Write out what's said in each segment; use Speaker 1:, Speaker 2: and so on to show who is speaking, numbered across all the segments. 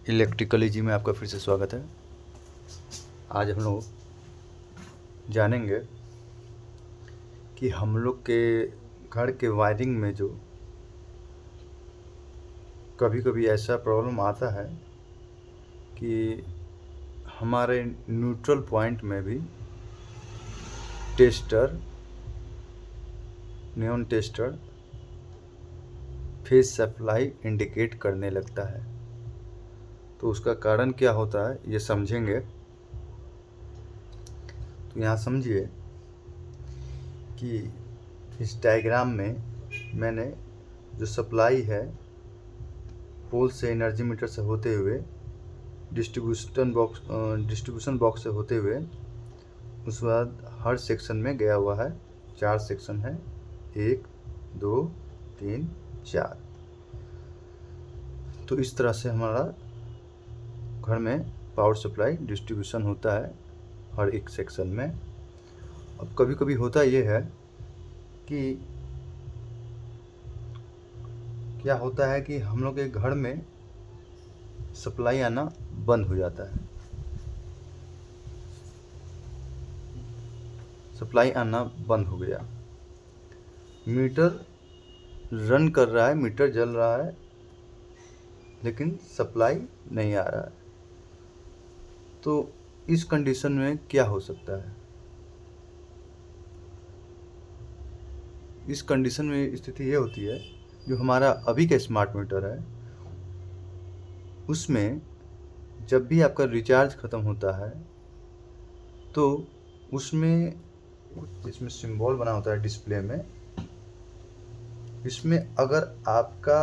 Speaker 1: Electrical जी में आपका फिर से स्वागत है। आज हम लोग जानेंगे कि हम लोग के घर के वायरिंग में जो कभी कभी ऐसा प्रॉब्लम आता है कि हमारे न्यूट्रल पॉइंट में भी neon tester phase supply indicate करने लगता है। तो उसका कारण क्या होता है ये समझेंगे। तो यहाँ समझिए कि इस डायग्राम में मैंने जो सप्लाई है पोल से एनर्जी मीटर से होते हुए डिस्ट्रीब्यूशन बॉक्स से होते हुए उसके बाद हर सेक्शन में गया हुआ है। 4 सेक्शन है, 1 2 3 4। तो इस तरह से हमारा घर में पावर सप्लाई डिस्ट्रीब्यूशन होता है हर एक सेक्शन में। अब कभी कभी होता ये है कि क्या होता है कि हम लोग के घर में सप्लाई आना बंद हो जाता है। सप्लाई आना बंद हो गया, मीटर रन कर रहा है, मीटर जल रहा है, लेकिन सप्लाई नहीं आ रहा है। तो इस कंडीशन में क्या हो सकता है? इस कंडीशन में स्थिति ये होती है, जो हमारा अभी का स्मार्ट मीटर है उसमें जब भी आपका रिचार्ज ख़त्म होता है तो उसमें सिंबल बना होता है डिस्प्ले में। इसमें अगर आपका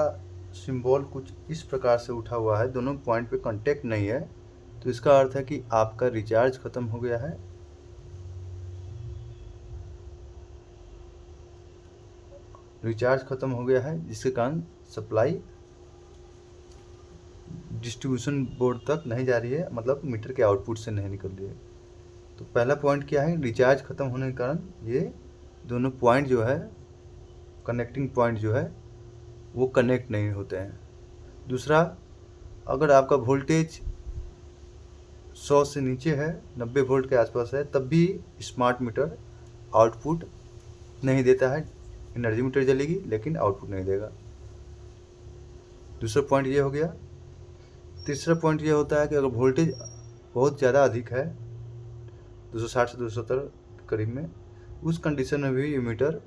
Speaker 1: सिंबल कुछ इस प्रकार से उठा हुआ है, दोनों पॉइंट पे कांटेक्ट नहीं है, तो इसका अर्थ है कि आपका रिचार्ज ख़त्म हो गया है। रिचार्ज ख़त्म हो गया है जिसके कारण सप्लाई डिस्ट्रीब्यूशन बोर्ड तक नहीं जा रही है, मतलब मीटर के आउटपुट से नहीं निकल रही है। तो पहला पॉइंट क्या है, रिचार्ज ख़त्म होने के कारण ये दोनों पॉइंट जो है, कनेक्टिंग पॉइंट जो है वो कनेक्ट नहीं होते हैं। दूसरा, अगर आपका वोल्टेज 100 से नीचे है, 90 वोल्ट के आसपास है, तब भी स्मार्ट मीटर आउटपुट नहीं देता है। एनर्जी मीटर जलेगी लेकिन आउटपुट नहीं देगा। दूसरा पॉइंट ये हो गया। तीसरा पॉइंट ये होता है कि अगर वोल्टेज बहुत ज़्यादा अधिक है, 260 से 270 के करीब में, उस कंडीशन में भी ये मीटर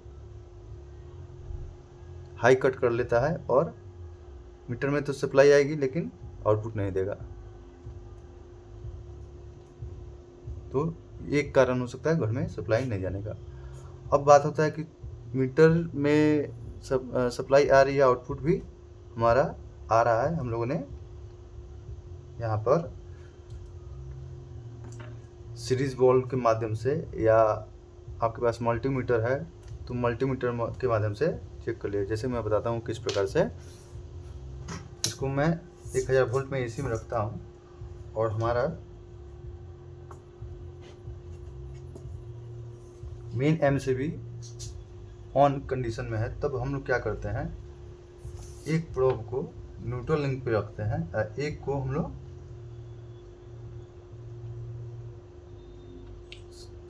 Speaker 1: हाई कट कर लेता है और मीटर में तो सप्लाई आएगी लेकिन आउटपुट नहीं देगा। तो एक कारण हो सकता है घर में सप्लाई नहीं जाने का। अब बात होता है कि मीटर में सप्लाई आ रही है, आउटपुट भी हमारा आ रहा है। हम लोगों ने यहाँ पर सीरीज बॉल के माध्यम से, या आपके पास मल्टीमीटर है तो मल्टीमीटर के माध्यम से चेक कर लिया। जैसे मैं बताता हूँ किस प्रकार से। इसको मैं 1000 वोल्ट में एसी में रखता हूँ और हमारा मेन एमसीबी ऑन कंडीशन में है। तब हम लोग क्या करते हैं, एक प्रोब को न्यूट्रल लिंक पे रखते हैं और एक को हम लोग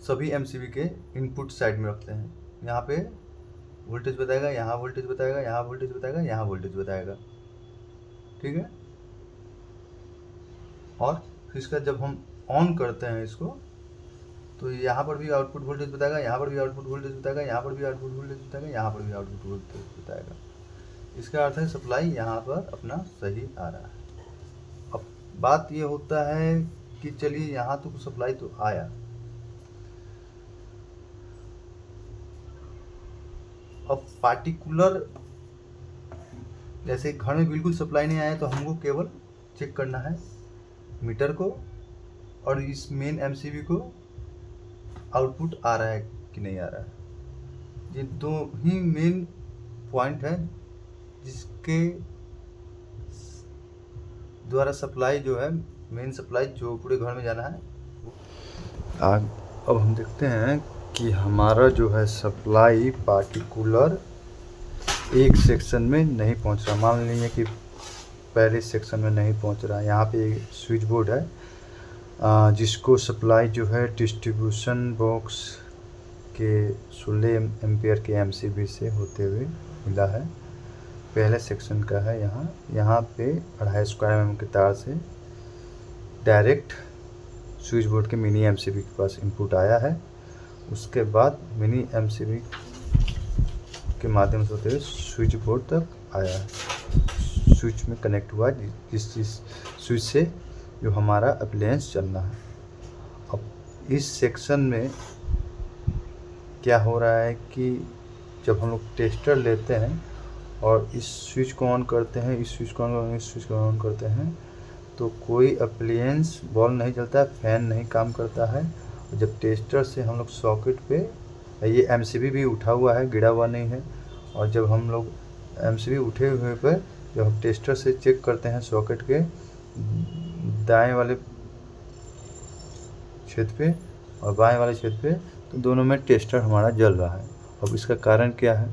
Speaker 1: सभी एमसीबी के इनपुट साइड में रखते हैं। यहाँ पे वोल्टेज बताएगा, यहाँ वोल्टेज बताएगा, यहाँ वोल्टेज बताएगा, यहाँ वोल्टेज बताएगा, ठीक है। और फिर इसका जब हम ऑन करते हैं इसको, तो यहाँ पर भी आउटपुट वोल्टेज बताएगा, यहाँ पर भी आउटपुट वोल्टेज बताएगा, यहाँ पर भी आउटपुट वोल्टेज बताएगा, यहाँ पर भी आउटपुट वोल्टेज बताएगा। इसका अर्थ है सप्लाई यहाँ पर अपना सही आ रहा है। अब बात ये होता है कि चलिए यहाँ तो सप्लाई तो आया, अब पार्टिकुलर जैसे घर में बिल्कुल सप्लाई नहीं आया तो हमको केवल चेक करना है मीटर को और इस मेन एमसीबी को आउटपुट आ रहा है कि नहीं आ रहा है। ये दो ही मेन पॉइंट है जिसके द्वारा सप्लाई जो है, मेन सप्लाई जो पूरे घर में जाना है। अब हम देखते हैं कि हमारा जो है सप्लाई पार्टिकुलर एक सेक्शन में नहीं पहुंच रहा। मान लीजिए कि पहले सेक्शन में नहीं पहुंच रहा है। यहाँ पे स्विच बोर्ड है जिसको सप्लाई जो है डिस्ट्रीब्यूशन बॉक्स के 16 एम्पियर के एमसीबी से होते हुए मिला है। पहले सेक्शन का है। यहाँ पे 2.5 स्क्वायर mm के तार से डायरेक्ट स्विच बोर्ड के मिनी एमसीबी के पास इनपुट आया है। उसके बाद मिनी एमसीबी के माध्यम से होते हुए स्विच बोर्ड तक आया है, स्विच में कनेक्ट हुआ जिस स्विच से जो हमारा अप्लायंस चलना है। अब इस सेक्शन में क्या हो रहा है कि जब हम लोग टेस्टर लेते हैं और इस स्विच को ऑन करते हैं, इस स्विच को ऑन करते हैं तो कोई अप्लायंस बॉल नहीं चलता है, फैन नहीं काम करता है। और जब टेस्टर से हम लोग सॉकेट पे, ये एमसीबी भी उठा हुआ है, गिरा हुआ नहीं है, और जब हम लोग एमसीबी उठे हुए पर जब हम टेस्टर से चेक करते हैं सॉकेट के दाएं वाले छेद पे और बाएं वाले छेद पे, तो दोनों में टेस्टर हमारा जल रहा है। अब इसका कारण क्या है?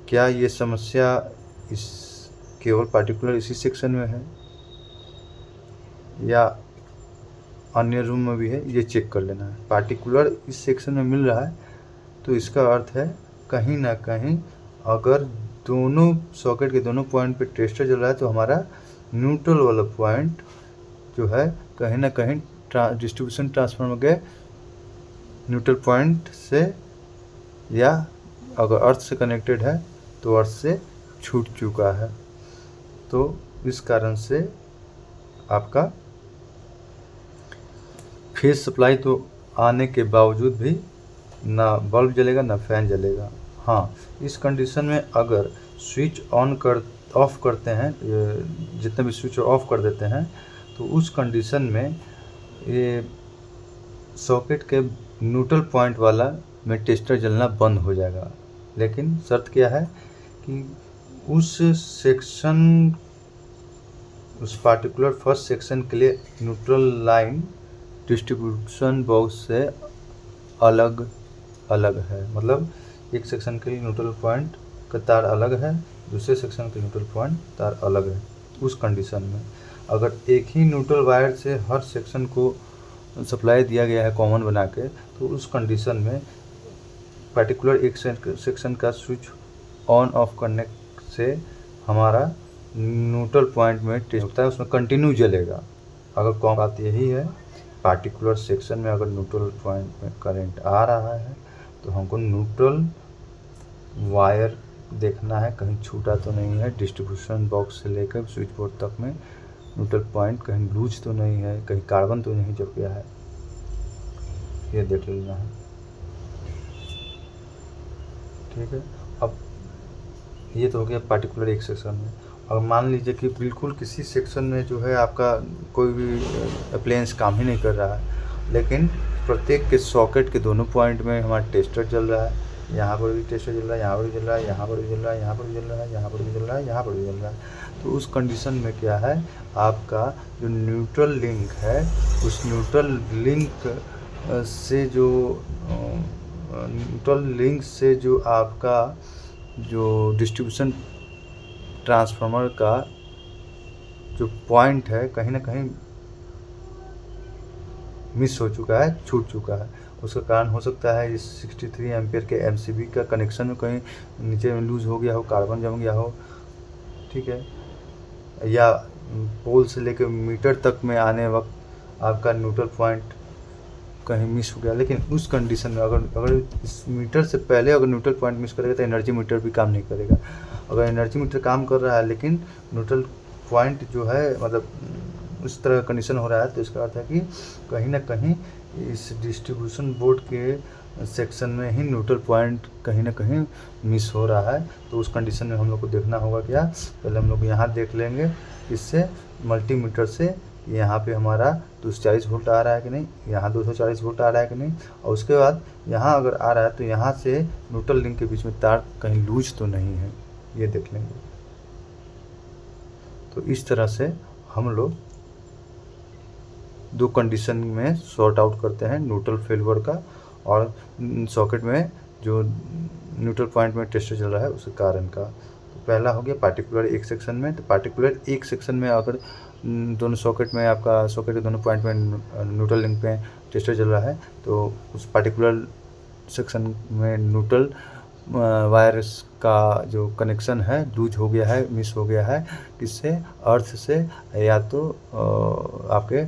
Speaker 1: क्या ये समस्या इस केवल पार्टिकुलर इसी सेक्शन में है या अन्य रूम में भी है, ये चेक कर लेना है। पार्टिकुलर इस सेक्शन में मिल रहा है तो इसका अर्थ है कहीं ना कहीं अगर दोनों सॉकेट के दोनों पॉइंट पे टेस्टर जल रहा है तो हमारा न्यूट्रल वाला पॉइंट जो है कहीं ना कहीं डिस्ट्रीब्यूशन ट्रांसफार्मर के न्यूट्रल पॉइंट से, या अगर अर्थ से कनेक्टेड है तो अर्थ से छूट चुका है। तो इस कारण से आपका फेज सप्लाई तो आने के बावजूद भी ना बल्ब जलेगा ना फैन जलेगा। हाँ, इस कंडीशन में अगर स्विच ऑफ करते हैं, जितने भी स्विच ऑफ कर देते हैं, तो उस कंडीशन में ये सॉकेट के न्यूट्रल पॉइंट वाला में टेस्टर जलना बंद हो जाएगा। लेकिन शर्त क्या है कि उस सेक्शन, उस पार्टिकुलर फर्स्ट सेक्शन के लिए न्यूट्रल लाइन डिस्ट्रीब्यूशन बॉक्स से अलग है। मतलब एक सेक्शन के लिए न्यूट्रल पॉइंट का तार अलग है, दूसरे सेक्शन के न्यूट्रल पॉइंट तार अलग है। उस कंडीशन में अगर एक ही न्यूट्रल वायर से हर सेक्शन को सप्लाई दिया गया है कॉमन बना के, तो उस कंडीशन में पर्टिकुलर एक सेक्शन का स्विच ऑन ऑफ करने से हमारा न्यूट्रल पॉइंट में टेस्ट होता है, उसमें कंटिन्यू जलेगा। अगर कॉमन बात यही है, पार्टिकुलर सेक्शन में अगर न्यूट्रल पॉइंट में करंट आ रहा है तो हमको न्यूट्रल वायर देखना है कहीं छूटा तो नहीं है, डिस्ट्रीब्यूशन बॉक्स से लेकर स्विच बोर्ड तक में न्यूट्रल पॉइंट कहीं लूज तो नहीं है, कहीं कार्बन तो नहीं जम गया है, ये देख लेना है। ठीक है, अब ये तो हो गया पार्टिकुलर एक सेक्शन में। और मान लीजिए कि बिल्कुल किसी सेक्शन में जो है आपका कोई भी अप्लायंस काम ही नहीं कर रहा है, लेकिन प्रत्येक के सॉकेट के दोनों पॉइंट में हमारा टेस्टर चल रहा है, यहाँ पर भी टेस्टर चल रहा है, यहाँ पर भी चल रहा है, यहाँ पर भी चल रहा है, यहाँ पर भी चल रहा है, यहाँ पर भी चल रहा है, यहाँ पर भी चल रहा है। तो उस कंडीशन में क्या है, आपका जो न्यूट्रल लिंक है, उस न्यूट्रल लिंक से जो आपका जो डिस्ट्रीब्यूशन ट्रांसफार्मर का जो पॉइंट है कहीं ना कहीं मिस हो चुका है, छूट चुका है। उसका कारण हो सकता है इस 63 एम्पियर के एमसीबी का कनेक्शन में कहीं नीचे में लूज़ हो गया हो, कार्बन जम गया हो, ठीक है, या पोल से लेकर मीटर तक में आने वक्त आपका न्यूट्रल पॉइंट कहीं मिस हो गया। लेकिन उस कंडीशन में अगर इस मीटर से पहले अगर न्यूट्रल पॉइंट मिस करेगा तो एनर्जी मीटर भी काम नहीं करेगा। अगर एनर्जी मीटर काम कर रहा है लेकिन न्यूट्रल पॉइंट जो है मतलब उस तरह का कंडीशन हो रहा है, तो इसका अर्थ है कि कहीं ना कहीं इस डिस्ट्रीब्यूशन बोर्ड के सेक्शन में ही न्यूट्रल पॉइंट कहीं ना कहीं मिस हो रहा है। तो उस कंडीशन में हम लोग को देखना होगा क्या, पहले हम लोग यहाँ देख लेंगे इससे मल्टीमीटर से यहाँ पे हमारा 240 वोल्ट आ रहा है कि नहीं, यहाँ 240 वोल्ट आ रहा है कि नहीं, और उसके बाद यहाँ अगर आ रहा है तो यहाँ से न्यूट्रल लिंक के बीच में तार कहीं लूज तो नहीं है, ये देख लेंगे। तो इस तरह से हम लोग दो कंडीशन में सॉर्ट आउट करते हैं, न्यूट्रल फेल्योर का और सॉकेट में जो न्यूट्रल पॉइंट में टेस्टर चल रहा है उसके कारण का। तो पहला हो गया पार्टिकुलर एक सेक्शन में। तो पार्टिकुलर एक सेक्शन में अगर दोनों सॉकेट में, आपका सॉकेट के दोनों पॉइंट में न्यूट्रल लिंक पे टेस्टर चल रहा है, तो उस पार्टिकुलर सेक्शन में न्यूट्रल वायर्स का जो कनेक्शन है लूज हो गया है, मिस हो गया है, किससे, अर्थ से, या तो आपके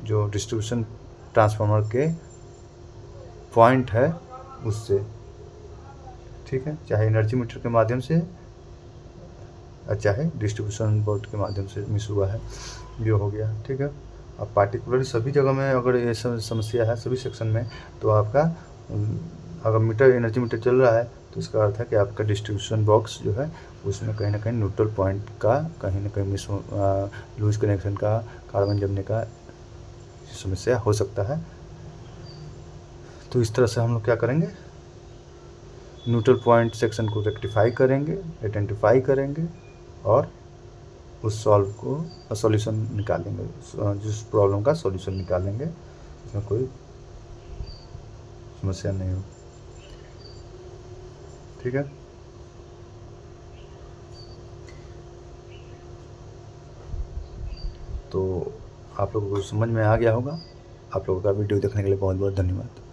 Speaker 1: जो डिस्ट्रीब्यूशन ट्रांसफार्मर के पॉइंट है उससे, ठीक है, चाहे एनर्जी मीटर के माध्यम से चाहे डिस्ट्रीब्यूशन बोर्ड के माध्यम से मिस हुआ है, ये हो गया, ठीक है। अब पार्टिकुलर सभी जगह में अगर ये समस्या है सभी सेक्शन में, तो आपका अगर मीटर एनर्जी मीटर चल रहा है तो इसका अर्थ है कि आपका डिस्ट्रीब्यूशन बॉक्स जो है उसमें कहीं ना कहीं न्यूट्रल पॉइंट का कहीं ना कहीं मिस लूज कनेक्शन का, कार्बन जमने का समस्या हो सकता है। तो इस तरह से हम लोग क्या करेंगे, न्यूट्रल पॉइंट सेक्शन को रेक्टिफाई करेंगे, आइडेंटिफाई करेंगे और उस सॉल्व को सॉल्यूशन निकालेंगे, जिस प्रॉब्लम का सॉल्यूशन निकालेंगे, इसमें कोई समस्या नहीं हो, ठीक है। तो आप लोगों को समझ में आ गया होगा। आप लोगों का वीडियो देखने के लिए बहुत बहुत धन्यवाद।